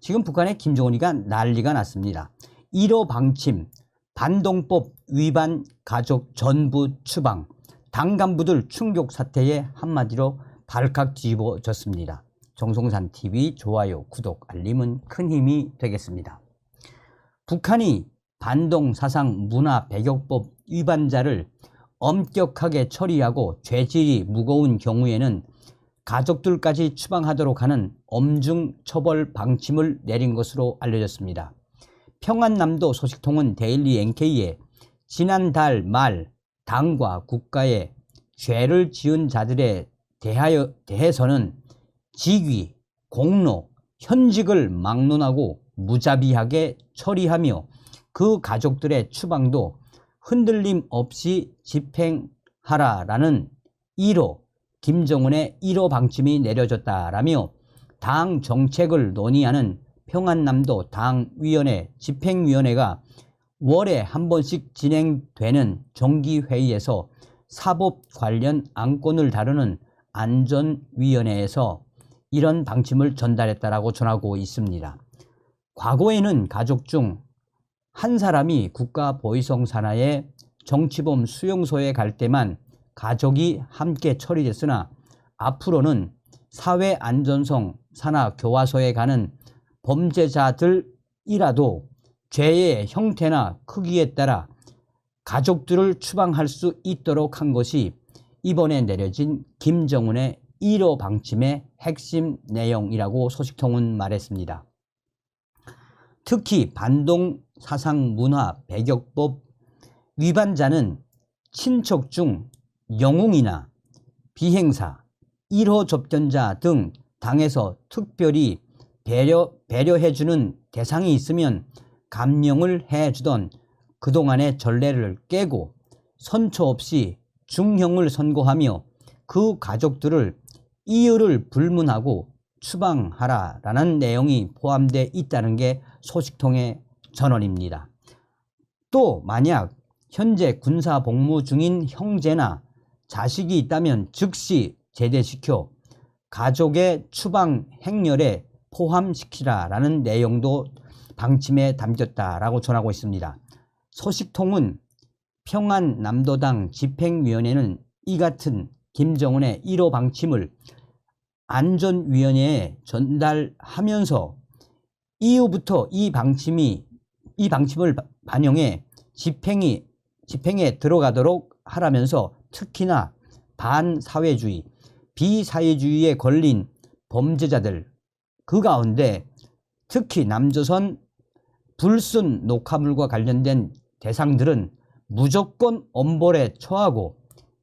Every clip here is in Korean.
지금 북한의 김정은이가 난리가 났습니다. 1호 방침, 반동법 위반 가족 전부 추방, 당 간부들 충격 사태에 한마디로 발칵 뒤집어졌습니다. 정성산TV 좋아요, 구독, 알림은 큰 힘이 되겠습니다. 북한이 반동사상 문화 배격법 위반자를 엄격하게 처리하고 죄질이 무거운 경우에는 가족들까지 추방하도록 하는 엄중 처벌 방침을 내린 것으로 알려졌습니다. 평안남도 소식통은 데일리 NK에 지난달 말 당과 국가에 죄를 지은 자들에 대해서는 직위, 공로, 현직을 막론하고 무자비하게 처리하며 그 가족들의 추방도 흔들림 없이 집행하라라는 1호 김정은의 1호 방침이 내려졌다라며 당 정책을 논의하는 평안남도 당위원회 집행위원회가 월에 한 번씩 진행되는 정기회의에서 사법 관련 안건을 다루는 안전위원회에서 이런 방침을 전달했다라고 전하고 있습니다. 과거에는 가족 중 한 사람이 국가보위성 산하의 정치범 수용소에 갈 때만 가족이 함께 처리됐으나 앞으로는 사회안전성 산하교화소에 가는 범죄자들이라도 죄의 형태나 크기에 따라 가족들을 추방할 수 있도록 한 것이 이번에 내려진 김정은의 1호 방침의 핵심 내용이라고 소식통은 말했습니다. 특히 반동사상문화 배격법 위반자는 친척 중 영웅이나 비행사, 1호 접견자 등 당에서 특별히 배려해주는 대상이 있으면 감명을 해주던 그동안의 전례를 깨고 선처 없이 중형을 선고하며 그 가족들을 이유를 불문하고 추방하라라는 내용이 포함되어 있다는 게 소식통의 전언입니다. 또 만약 현재 군사 복무 중인 형제나 자식이 있다면 즉시 제대시켜 가족의 추방 행렬에 포함시키라라는 내용도 방침에 담겼다라고 전하고 있습니다. 소식통은 평안남도당 집행위원회는 이 같은 김정은의 1호 방침을 안전위원회에 전달하면서 이후부터 이 방침을 반영해 집행에 들어가도록 하라면서 특히나 반사회주의, 비사회주의에 걸린 범죄자들 그 가운데 특히 남조선 불순 녹화물과 관련된 대상들은 무조건 엄벌에 처하고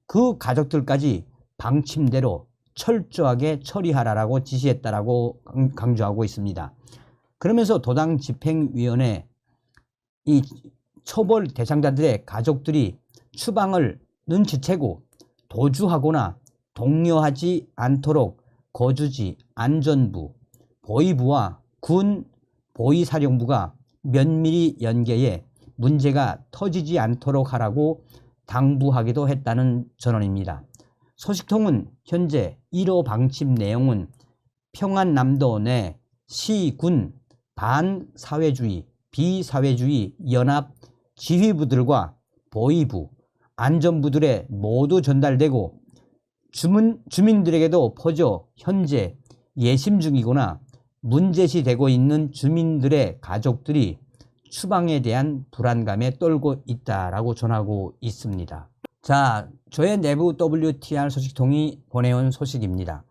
그 가족들까지 방침대로 철저하게 처리하라고 지시했다라고 강조하고 있습니다. 그러면서 도당 집행위원회 이 처벌 대상자들의 가족들이 추방을 눈치채고 도주하거나 독려하지 않도록 거주지 안전부, 보위부와 군 보위사령부가 면밀히 연계해 문제가 터지지 않도록 하라고 당부하기도 했다는 전언입니다. 소식통은 현재 1호 방침 내용은 평안남도 내 시, 군, 반사회주의, 비사회주의 연합 지휘부들과 보위부, 안전부들에 모두 전달되고 주민들에게도 퍼져 현재 예심 중이거나 문제시되고 있는 주민들의 가족들이 추방에 대한 불안감에 떨고 있다라고 전하고 있습니다. 자, 저의 내부 WTR 소식통이 보내온 소식입니다.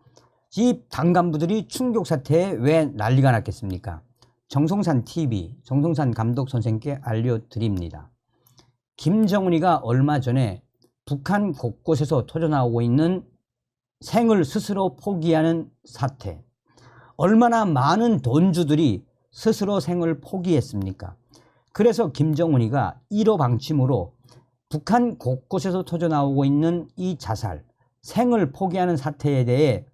이 당 간부들이 충격 사태에 왜 난리가 났겠습니까? 정성산TV, 정성산 감독 선생께 알려드립니다. 김정은이가 얼마 전에 북한 곳곳에서 터져나오고 있는 생을 스스로 포기하는 사태, 얼마나 많은 돈주들이 스스로 생을 포기했습니까? 그래서 김정은이가 1호 방침으로 북한 곳곳에서 터져나오고 있는 이 자살, 생을 포기하는 사태에 대해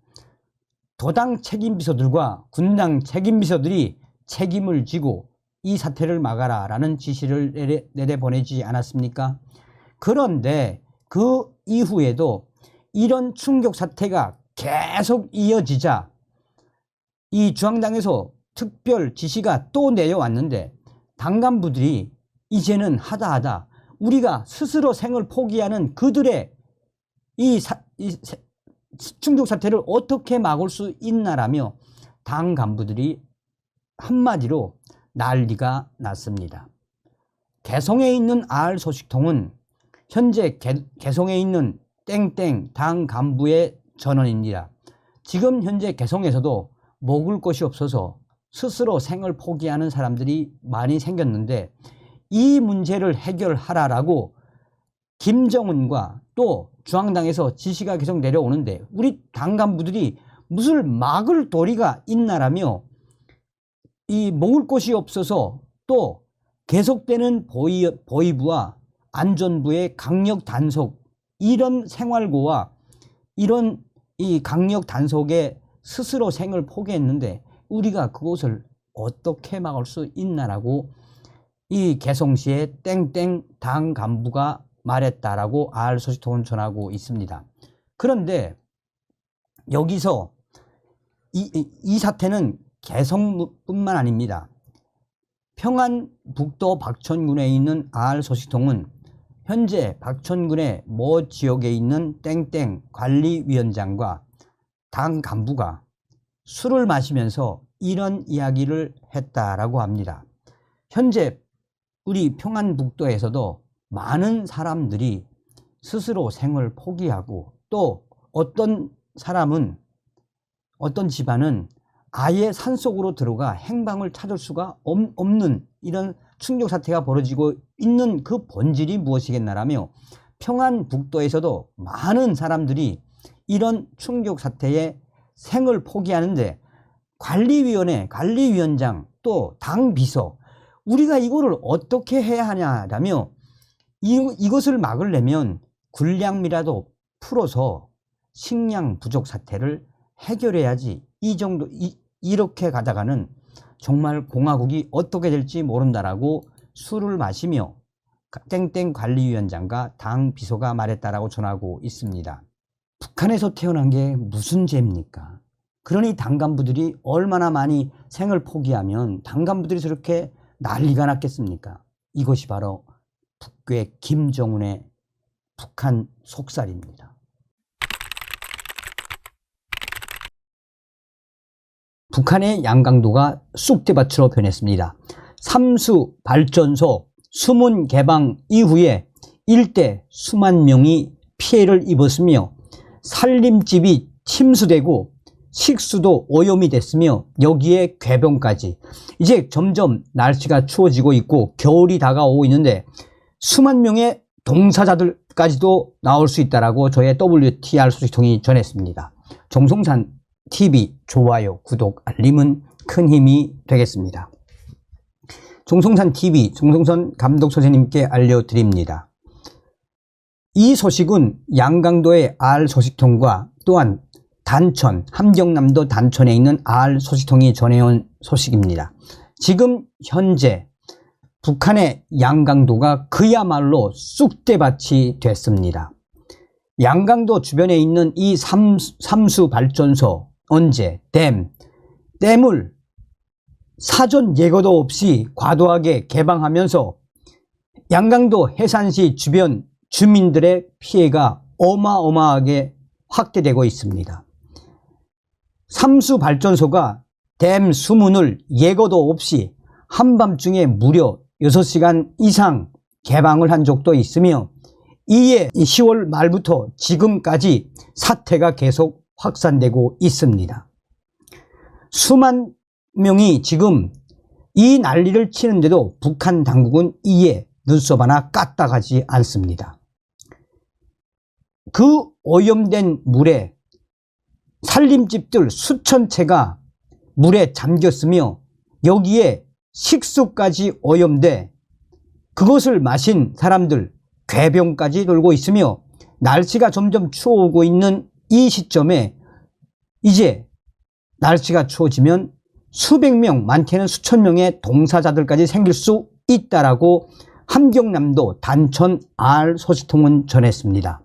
도당 책임비서들과 군당 책임비서들이 책임을 지고 이 사태를 막아라라는 지시를 내려보내지 않았습니까? 그런데 그 이후에도 이런 충격 사태가 계속 이어지자 이 중앙당에서 특별 지시가 또 내려왔는데 당 간부들이 이제는 하다 우리가 스스로 생을 포기하는 그들의 이 충격 사태를 어떻게 막을 수 있나라며 당 간부들이 한마디로 난리가 났습니다. 개성에 있는 알 소식통은 현재 개성에 있는 땡땡 당 간부의 전원입니다. 지금 현재 개성에서도 먹을 것이 없어서 스스로 생을 포기하는 사람들이 많이 생겼는데 이 문제를 해결하라라고 김정은과 또 중앙당에서 지시가 계속 내려오는데 우리 당 간부들이 무슨 막을 도리가 있나라며 이 먹을 것이 없어서 또 계속되는 보위부와 안전부의 강력 단속 이런 생활고와 이런 이 강력 단속에 스스로 생을 포기했는데 우리가 그것을 어떻게 막을 수 있나라고 이 개성시의 땡땡 당 간부가 말했다라고 알 소식통은 전하고 있습니다. 그런데 여기서 이 사태는 개성뿐만 아닙니다. 평안북도 박천군에 있는 알 소식통은 현재 박천군의 모 지역에 있는 땡땡 관리위원장과 당 간부가 술을 마시면서 이런 이야기를 했다라고 합니다. 현재 우리 평안북도에서도 많은 사람들이 스스로 생을 포기하고 또 어떤 사람은 어떤 집안은 아예 산속으로 들어가 행방을 찾을 수가 없는 이런 충격 사태가 벌어지고 있는 그 본질이 무엇이겠나라며 평안북도에서도 많은 사람들이 이런 충격 사태에 생을 포기하는데 관리위원회, 관리위원장 또 당 비서 우리가 이거를 어떻게 해야 하냐라며 이것을 막으려면 군량미라도 풀어서 식량 부족 사태를 해결해야지 이렇게 가다가는 정말 공화국이 어떻게 될지 모른다라고 술을 마시며 땡땡 관리위원장과 당 비서가 말했다라고 전하고 있습니다. 북한에서 태어난 게 무슨 죄입니까? 그러니 당 간부들이 얼마나 많이 생을 포기하면 당 간부들이 저렇게 난리가 났겠습니까? 이것이 바로 북괴 김정은의 북한 속살입니다. 북한의 양강도가 쑥대밭으로 변했습니다. 삼수 발전소 수문 개방 이후에 일대 수만 명이 피해를 입었으며 살림집이 침수되고 식수도 오염이 됐으며 여기에 궤병까지 이제 점점 날씨가 추워지고 있고 겨울이 다가오고 있는데 수만 명의 동사자들까지도 나올 수 있다라고 저의 WTR 소식통이 전했습니다. 정성산 TV 좋아요, 구독, 알림은 큰 힘이 되겠습니다. 정성산 TV 정성선 감독 선생님께 알려드립니다. 이 소식은 양강도의 알 소식통과 또한 단천, 함경남도 단천에 있는 알 소식통이 전해온 소식입니다. 지금 현재 북한의 양강도가 그야말로 쑥대밭이 됐습니다. 양강도 주변에 있는 이 삼수 발전소, 언제, 댐을 사전 예고도 없이 과도하게 개방하면서 양강도 해산시 주변 주민들의 피해가 어마어마하게 확대되고 있습니다. 삼수 발전소가 댐 수문을 예고도 없이 한밤중에 무려 6시간 이상 개방을 한 적도 있으며 이에 10월 말부터 지금까지 사태가 계속 확산되고 있습니다. 수만 명이 지금 이 난리를 치는데도 북한 당국은 이에 눈썹 하나 까딱하지 않습니다. 그 오염된 물에 살림집들 수천 채가 물에 잠겼으며 여기에 식수까지 오염돼 그것을 마신 사람들 궤병까지 돌고 있으며 날씨가 점점 추워오고 있는 이 시점에 이제 날씨가 추워지면 수백 명, 많게는 수천 명의 동사자들까지 생길 수 있다라고 함경남도 단천 알 소식통은 전했습니다.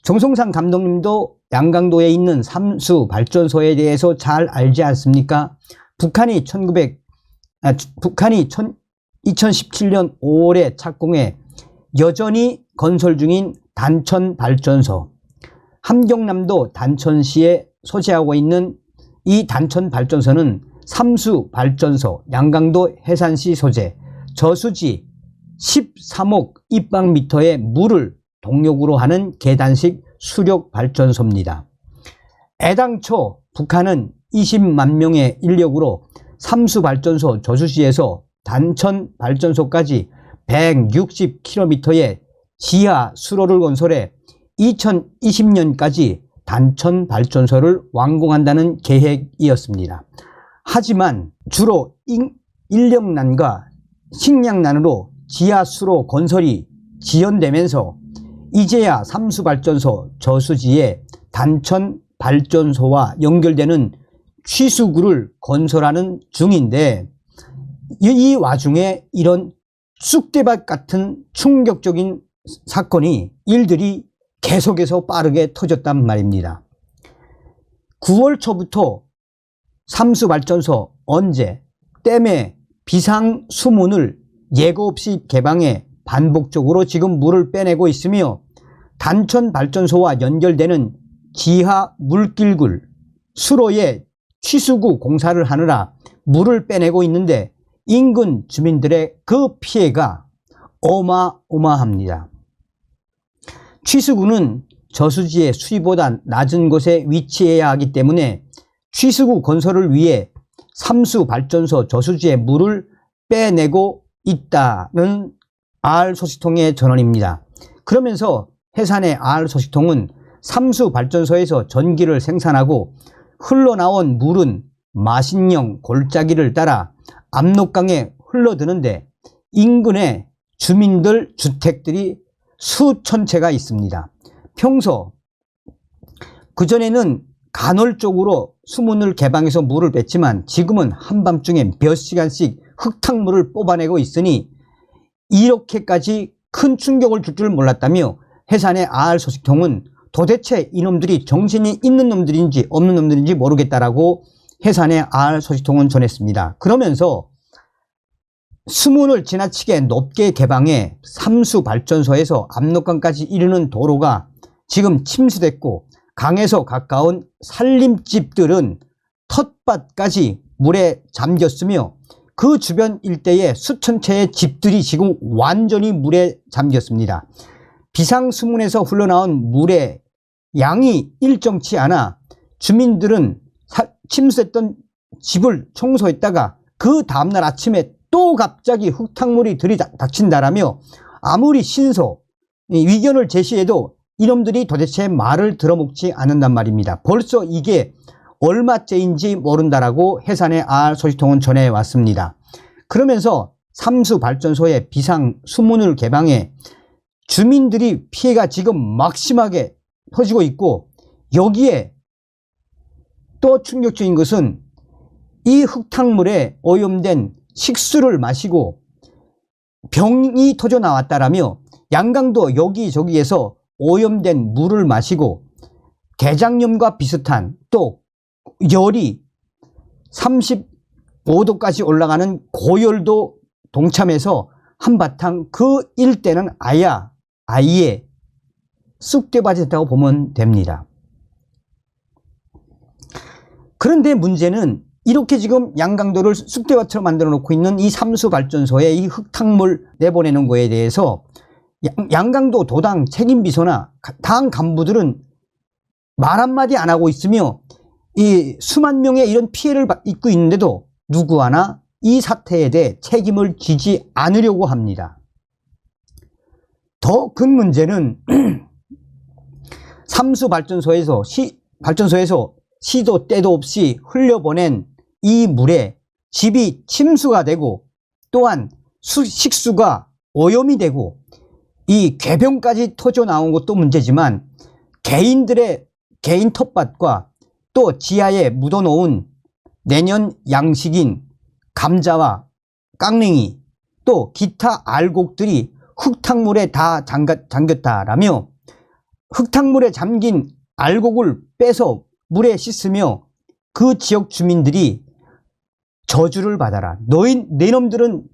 정성상 감독님도 양강도에 있는 삼수 발전소에 대해서 잘 알지 않습니까? 북한이 2017년 5월에 착공해 여전히 건설 중인 단천발전소, 함경남도 단천시에 소재하고 있는 이 단천발전소는 삼수발전소, 양강도 해산시 소재, 저수지 13억 입방미터의 물을 동력으로 하는 계단식 수력발전소입니다. 애당초 북한은 20만 명의 인력으로 삼수발전소 저수지에서 단천발전소까지 160km의 지하 수로를 건설해 2020년까지 단천발전소를 완공한다는 계획이었습니다. 하지만 주로 인력난과 식량난으로 지하 수로 건설이 지연되면서 이제야 삼수발전소 저수지에 단천발전소와 연결되는 취수구를 건설하는 중인데, 이 와중에 이런 쑥대밭 같은 충격적인 일들이 계속해서 빠르게 터졌단 말입니다. 9월 초부터 삼수발전소 언제 댐의 비상 수문을 예고 없이 개방해 반복적으로 지금 물을 빼내고 있으며, 단천발전소와 연결되는 지하 물길굴 수로의 취수구 공사를 하느라 물을 빼내고 있는데 인근 주민들의 그 피해가 어마어마합니다. 취수구는 저수지의 수위보다 낮은 곳에 위치해야 하기 때문에 취수구 건설을 위해 삼수발전소 저수지에 물을 빼내고 있다는 R소식통의 전언입니다. 그러면서 해산의 R소식통은 삼수발전소에서 전기를 생산하고 흘러나온 물은 마신령 골짜기를 따라 압록강에 흘러드는데 인근에 주민들 주택들이 수천 채가 있습니다. 평소 그전에는 간헐적으로 수문을 개방해서 물을 뺐지만 지금은 한밤중에 몇 시간씩 흙탕물을 뽑아내고 있으니 이렇게까지 큰 충격을 줄 줄 몰랐다며 해산의 R소식통은 도대체 이놈들이 정신이 있는 놈들인지 없는 놈들인지 모르겠다라고 해산의 R소식통은 전했습니다. 그러면서 수문을 지나치게 높게 개방해 삼수발전소에서 압록강까지 이르는 도로가 지금 침수됐고, 강에서 가까운 산림집들은 텃밭까지 물에 잠겼으며 그 주변 일대에 수천 채의 집들이 지금 완전히 물에 잠겼습니다. 비상수문에서 흘러나온 물의 양이 일정치 않아 주민들은 침수했던 집을 청소했다가 그 다음날 아침에 또 갑자기 흙탕물이 들이닥친다라며 아무리 위견을 제시해도 이놈들이 도대체 말을 들어먹지 않는단 말입니다. 벌써 이게 얼마째인지 모른다라고 해산의 R소식통은 전해왔습니다. 그러면서 삼수발전소의 비상 수문을 개방해 주민들이 피해가 지금 막심하게 터지고 있고, 여기에 또 충격적인 것은 이 흙탕물에 오염된 식수를 마시고 병이 터져 나왔다라며 양강도 여기저기에서 오염된 물을 마시고 대장염과 비슷한, 또 열이 35도까지 올라가는 고열도 동참해서 한바탕 그 일대는 아예 쑥대밭이었다고 보면 됩니다. 그런데 문제는 이렇게 지금 양강도를 쑥대밭으로 만들어 놓고 있는 이 삼수발전소에 이 흙탕물 내보내는 거에 대해서 양강도 도당 책임비서나 당 간부들은 말 한마디 안 하고 있으며 이 수만 명의 이런 피해를 입고 있는데도 누구 하나 이 사태에 대해 책임을 지지 않으려고 합니다. 더 큰 문제는 삼수발전소에서 시도 때도 없이 흘려보낸 이 물에 집이 침수가 되고 또한 식수가 오염이 되고 이 궤병까지 터져 나온 것도 문제지만 개인들의 개인 텃밭과 또 지하에 묻어놓은 내년 양식인 감자와 깡냉이 또 기타 알곡들이 흙탕물에 다 잠겼다라며 흙탕물에 잠긴 알곡을 빼서 물에 씻으며 그 지역 주민들이 저주를 받아라. 너희놈들은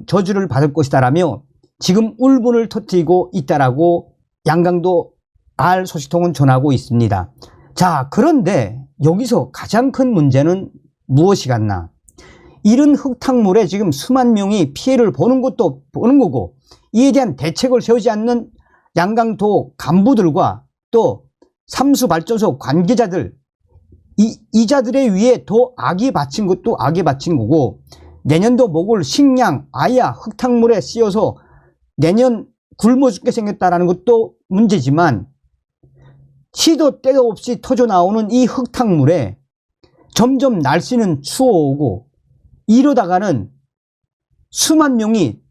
저주를 받을 것이다라며 지금 울분을 터뜨리고 있다라고 양강도 알 소식통은 전하고 있습니다. 자, 그런데 여기서 가장 큰 문제는 무엇이겠나? 이런 흙탕물에 지금 수만 명이 피해를 보는 것도 보는 거고, 이에 대한 대책을 세우지 않는 양강도 간부들과 또 삼수발전소 관계자들, 이자들에 의해 더 악이 받친 것도 악에 받친 거고, 내년도 목을 식량, 아야, 흙탕물에 씌어서 내년 굶어 죽게 생겼다라는 것도 문제지만, 시도 때도 없이 터져 나오는 이 흙탕물에 점점 날씨는 추워오고, 이러다가는 수만 명이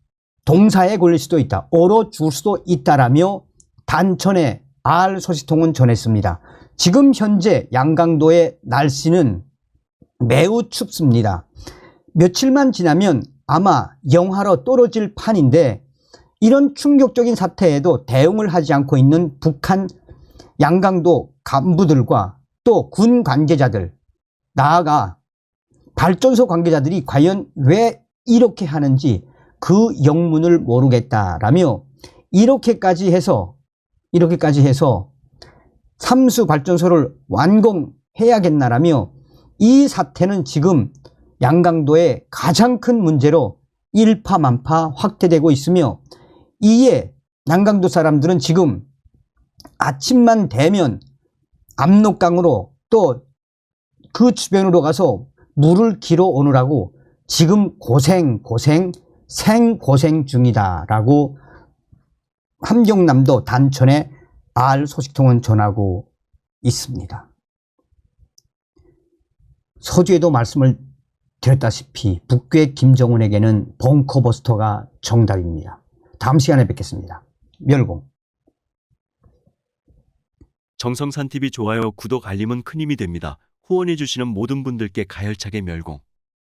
동사에 걸릴 수도 있다, 얼어 죽을 수도 있다라며 단천에 알 소식통은 전했습니다. 지금 현재 양강도의 날씨는 매우 춥습니다. 며칠만 지나면 아마 영하로 떨어질 판인데, 이런 충격적인 사태에도 대응을 하지 않고 있는 북한 양강도 간부들과 또 군 관계자들, 나아가 발전소 관계자들이 과연 왜 이렇게 하는지 그 영문을 모르겠다라며 이렇게까지 해서 삼수 발전소를 완공해야겠나라며 이 사태는 지금 양강도의 가장 큰 문제로 일파만파 확대되고 있으며, 이에 양강도 사람들은 지금 아침만 되면 압록강으로 또 그 주변으로 가서 물을 길어 오느라고 지금 생고생 중이다라고 함경남도 단천의 알 소식통은 전하고 있습니다. 서두에도 말씀을 드렸다시피 북괴 김정은에게는 벙커버스터가 정답입니다. 다음 시간에 뵙겠습니다. 멸공. 정성산TV 좋아요, 구독, 알림은 큰 힘이 됩니다. 후원해주시는 모든 분들께 가열차게 멸공.